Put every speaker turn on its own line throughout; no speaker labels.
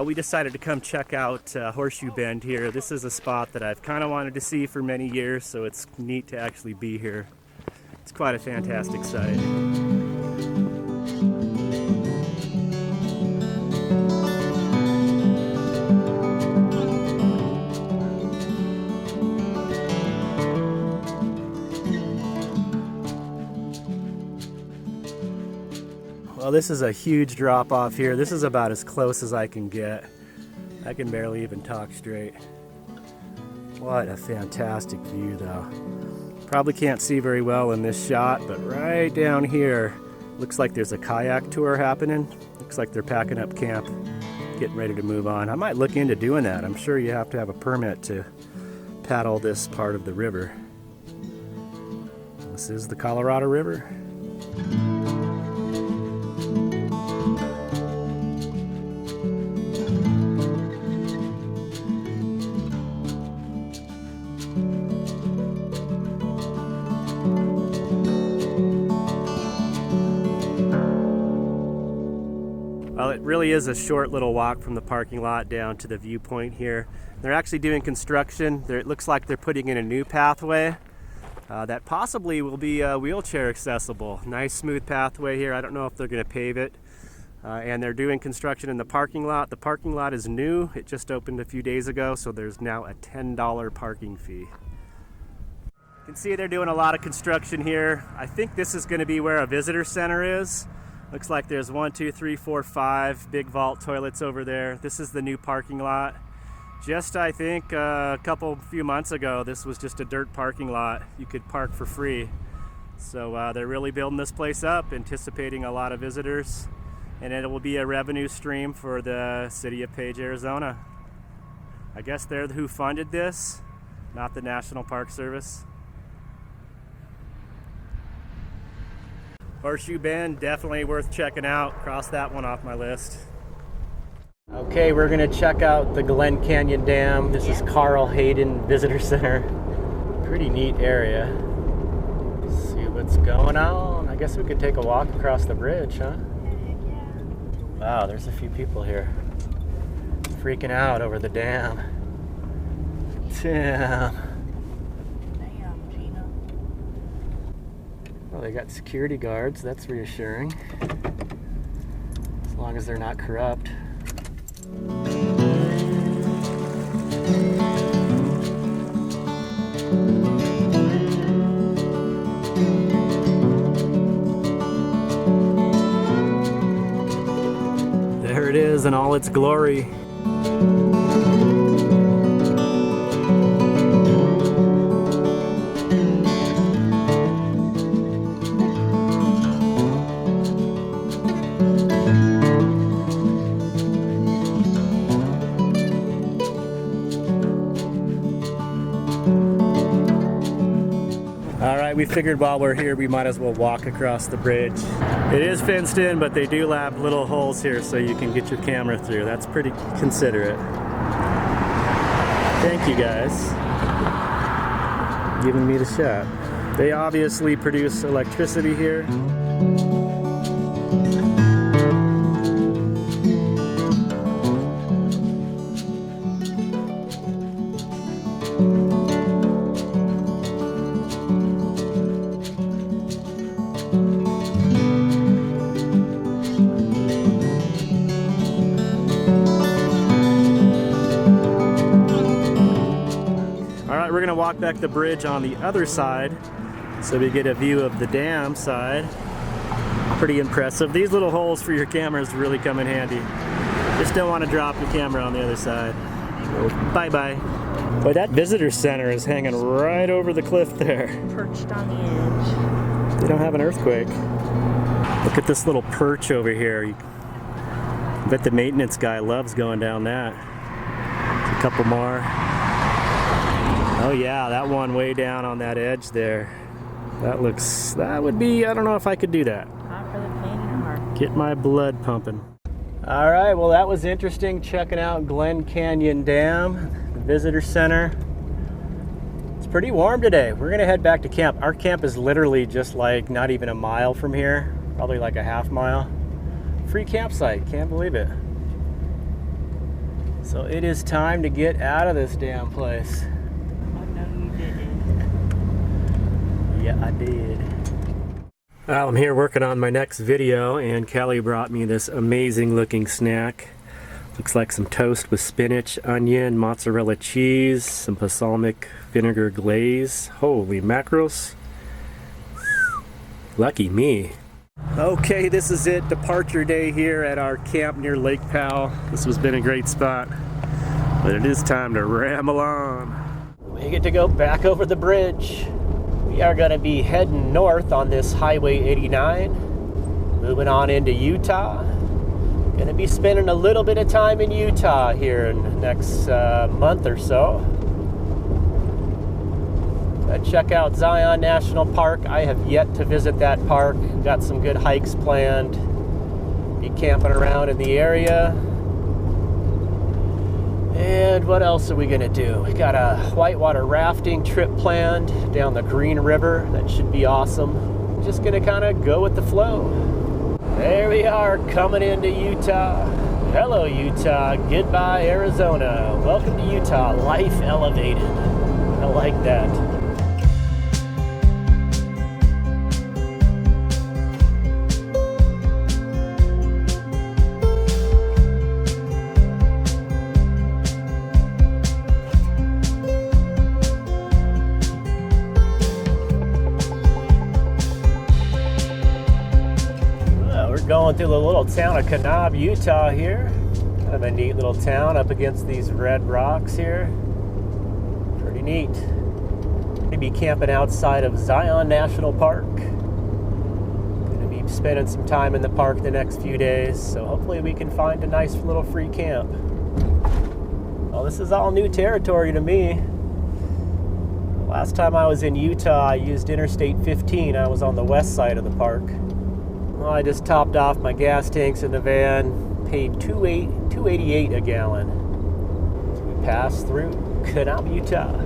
We decided to come check out Horseshoe Bend here. This is a spot that I've kind of wanted to see for many years, so it's neat to actually be here. It's quite a fantastic sight. Well, this is a huge drop off here. This is about as close as I can get. I can barely even talk straight. What a fantastic view though. Probably can't see very well in this shot, but right down here, looks like there's a kayak tour happening. Looks like they're packing up camp, getting ready to move on. I might look into doing that. I'm sure you have to have a permit to paddle this part of the river. This is the Colorado River. Well, it really is a short little walk from the parking lot down to the viewpoint here. They're actually doing construction. It looks like they're putting in a new pathway that possibly will be wheelchair accessible. Nice smooth pathway here. I don't know if they're going to pave it. And they're doing construction in the parking lot. The parking lot is new. It just opened a few days ago, so there's now a $10 parking fee. You can see they're doing a lot of construction here. I think this is going to be where a visitor center is. Looks like there's 1, 2, 3, 4, 5 big vault toilets over there. This is the new parking lot. Just, I think, a few months ago, this was just a dirt parking lot. You could park for free. So they're really building this place up, anticipating a lot of visitors. And it will be a revenue stream for the city of Page, Arizona. I guess they're who funded this, not the National Park Service. Horseshoe Bend, definitely worth checking out. Cross that one off my list. Okay, we're gonna check out the Glen Canyon Dam. This is Carl Hayden Visitor Center. Pretty neat area. Let's see what's going on. I guess we could take a walk across the bridge, huh? Wow, there's a few people here. Freaking out over the dam. Damn. Well, they got security guards, that's reassuring. As long as they're not corrupt. There it is in all its glory. We figured while we're here we might as well walk across the bridge. It is fenced in, but they do have little holes here so you can get your camera through. That's pretty considerate. Thank you guys giving me the shot. They obviously produce electricity here. We're gonna walk back the bridge on the other side so we get a view of the dam side. Pretty impressive. These little holes for your cameras really come in handy. Just don't want to drop your camera on the other side. So, bye-bye. Boy, that visitor center is hanging right over the cliff there.
Perched on the edge.
They don't have an earthquake. Look at this little perch over here. I bet the maintenance guy loves going down that. There's a couple more. Oh yeah, that one way down on that edge there. That would be, I don't know if I could do that.
Not for the faint of heart.
Get my blood pumping. All right, well that was interesting, checking out Glen Canyon Dam, the visitor center. It's pretty warm today. We're gonna head back to camp. Our camp is literally just like not even a mile from here, probably like a half mile. Free campsite, can't believe it. So it is time to get out of this damn place.
Oh, no, you didn't.
Yeah, I did. Well, I'm here working on my next video, and Kelly brought me this amazing looking snack. Looks like some toast with spinach, onion, mozzarella cheese, some balsamic vinegar glaze. Holy mackerels. Lucky me. Okay, this is it. Departure day here at our camp near Lake Powell. This has been a great spot, but it is time to ramble on. We get to go back over the bridge. We are going to be heading north on this Highway 89, moving on into Utah. Going to be spending a little bit of time in Utah here in the next month or so. Check out Zion National Park. I have yet to visit that park. Got some good hikes planned. Be camping around in the area. And what else are we gonna do? We got a whitewater rafting trip planned down the Green River. That should be awesome. Just gonna kind of go with the flow. There we are, coming into Utah. Hello, Utah. Goodbye, Arizona. Welcome to Utah. Life elevated. I like that. Going through the little town of Kanab, Utah here. Kind of a neat little town up against these red rocks here. Pretty neat. Gonna be camping outside of Zion National Park. Gonna be spending some time in the park the next few days, so hopefully we can find a nice little free camp. Well, this is all new territory to me. Last time I was in Utah, I used Interstate 15. I was on the west side of the park. Well, I just topped off my gas tanks in the van, paid $2.88 a gallon. So we passed through Kanab, Utah.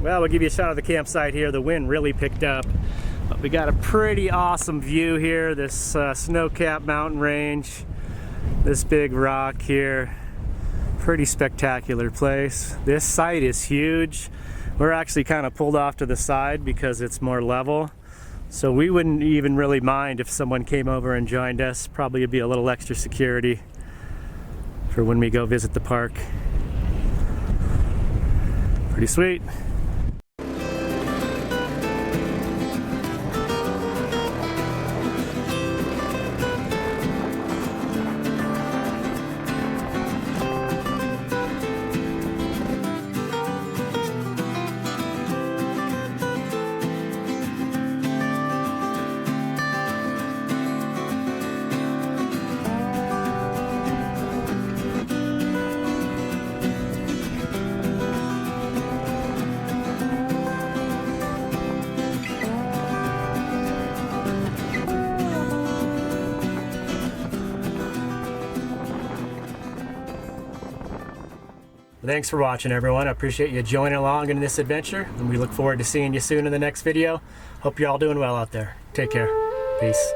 Well, we'll give you a shot of the campsite here. The wind really picked up. But we got a pretty awesome view here. This snow-capped mountain range. This big rock here. Pretty spectacular place. This site is huge. We're actually kind of pulled off to the side because it's more level. So we wouldn't even really mind if someone came over and joined us. Probably would be a little extra security for when we go visit the park. Pretty sweet. Thanks for watching, everyone. I appreciate you joining along in this adventure, and we look forward to seeing you soon in the next video. Hope you're all doing well out there. Take care. Peace.